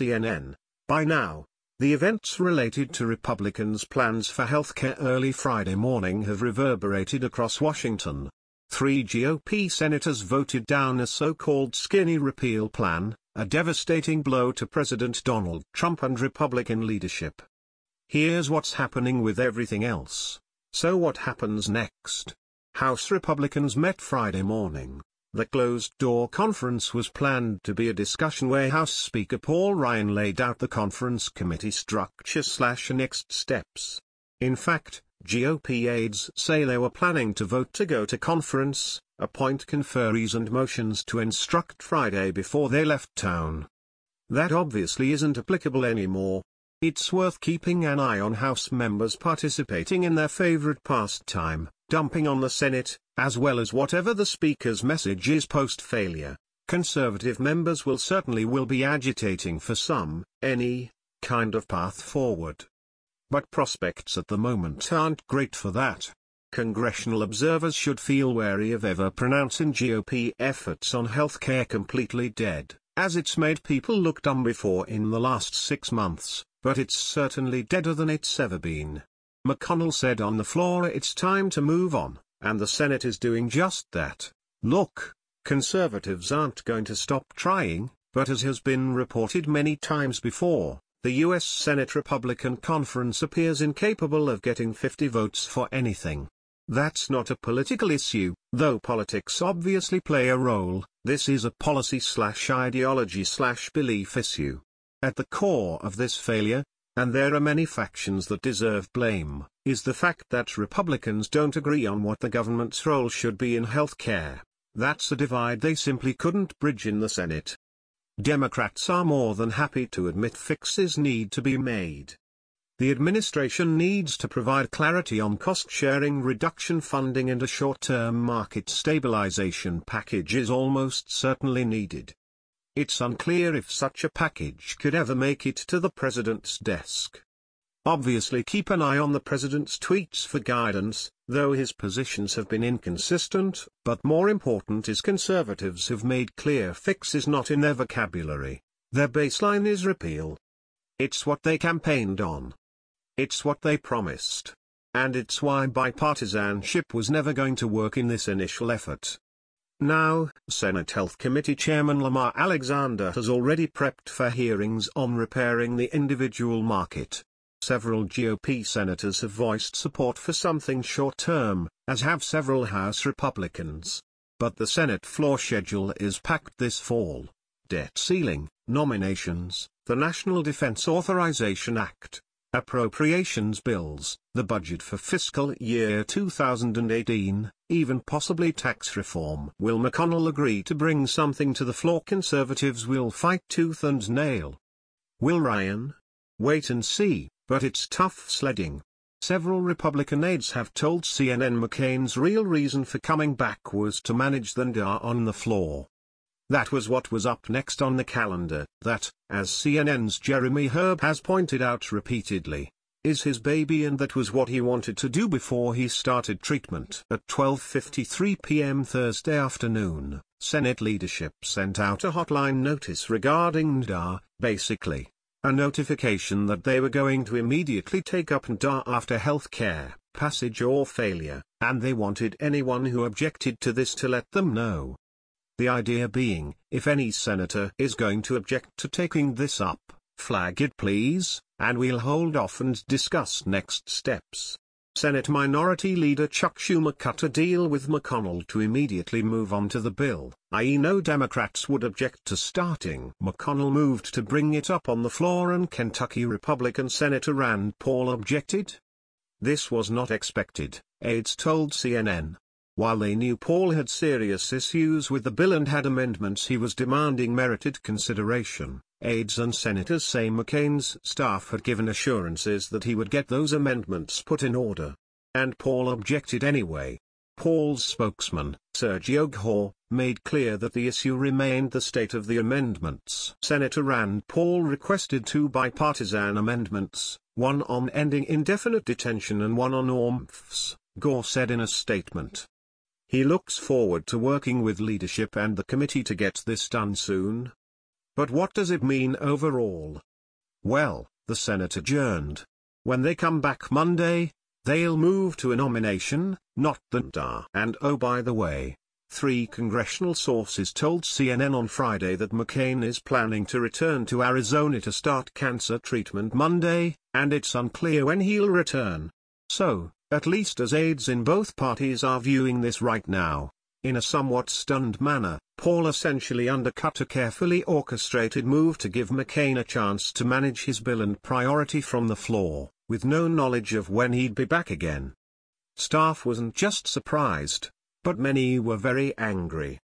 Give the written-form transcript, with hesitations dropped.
CNN. By now, the events related to Republicans' plans for healthcare early Friday morning have reverberated across Washington. 3 GOP senators voted down a so-called skinny repeal plan, a devastating blow to President Donald Trump and Republican leadership. Here's what's happening with everything else. So what happens next? House Republicans met Friday morning. The closed-door conference was planned to be a discussion where House Speaker Paul Ryan laid out the conference committee structure/next steps. In fact, GOP aides say they were planning to vote to go to conference, appoint conferees and motions to instruct Friday before they left town. That obviously isn't applicable anymore. It's worth keeping an eye on House members participating in their favorite pastime, dumping on the Senate, as well as whatever the Speaker's message is post-failure. Conservative members will be agitating for any kind of path forward. But prospects at the moment aren't great for that. Congressional observers should feel wary of ever pronouncing GOP efforts on healthcare completely dead, as it's made people look dumb before in the last 6 months, but it's certainly deader than it's ever been. McConnell said on the floor it's time to move on, and the Senate is doing just that. Look, conservatives aren't going to stop trying, but as has been reported many times before, the U.S. Senate Republican Conference appears incapable of getting 50 votes for anything. That's not a political issue, though politics obviously play a role. This is a policy/ideology/belief issue. At the core of this failure, and there are many factions that deserve blame, is the fact that Republicans don't agree on what the government's role should be in healthcare. That's a divide they simply couldn't bridge in the Senate. Democrats are more than happy to admit fixes need to be made. The administration needs to provide clarity on cost-sharing reduction funding, and a short-term market stabilization package is almost certainly needed. It's unclear if such a package could ever make it to the president's desk. Obviously keep an eye on the president's tweets for guidance, though his positions have been inconsistent, but more important is conservatives have made clear fix is not in their vocabulary. Their baseline is repeal. It's what they campaigned on. It's what they promised. And it's why bipartisanship was never going to work in this initial effort. Now, Senate Health Committee Chairman Lamar Alexander has already prepped for hearings on repairing the individual market. Several GOP senators have voiced support for something short-term, as have several House Republicans. But the Senate floor schedule is packed this fall. Debt ceiling, nominations, the National Defense Authorization Act, appropriations bills, the budget for fiscal year 2018, even possibly tax reform. Will McConnell agree to bring something to the floor? Conservatives will fight tooth and nail. Will Ryan? Wait and see, but it's tough sledding. Several Republican aides have told CNN McCain's real reason for coming back was to manage the NDA on the floor. That was what was up next on the calendar. That, as CNN's Jeremy Herb has pointed out repeatedly, is his baby, and that was what he wanted to do before he started treatment. At 12:53 p.m. Thursday afternoon, Senate leadership sent out a hotline notice regarding NDA, basically a notification that they were going to immediately take up NDA after health care passage or failure, and they wanted anyone who objected to this to let them know. The idea being, if any senator is going to object to taking this up, flag it please, and we'll hold off and discuss next steps. Senate Minority Leader Chuck Schumer cut a deal with McConnell to immediately move on to the bill, i.e. no Democrats would object to starting. McConnell moved to bring it up on the floor, and Kentucky Republican Senator Rand Paul objected. This was not expected, aides told CNN. While they knew Paul had serious issues with the bill and had amendments he was demanding merited consideration, aides and senators say McCain's staff had given assurances that he would get those amendments put in order. And Paul objected anyway. Paul's spokesman, Sergio Ghaur, made clear that the issue remained the state of the amendments. Senator Rand Paul requested 2 bipartisan amendments, one on ending indefinite detention and one on OMFs, Ghaur said in a statement. He looks forward to working with leadership and the committee to get this done soon. But what does it mean overall? Well, the Senate adjourned. When they come back Monday, they'll move to a nomination, not the DA. And oh, by the way, 3 congressional sources told CNN on Friday that McCain is planning to return to Arizona to start cancer treatment Monday, and it's unclear when he'll return. So, at least as aides in both parties are viewing this right now, in a somewhat stunned manner, Paul essentially undercut a carefully orchestrated move to give McCain a chance to manage his bill and priority from the floor, with no knowledge of when he'd be back again. Staff wasn't just surprised, but many were very angry.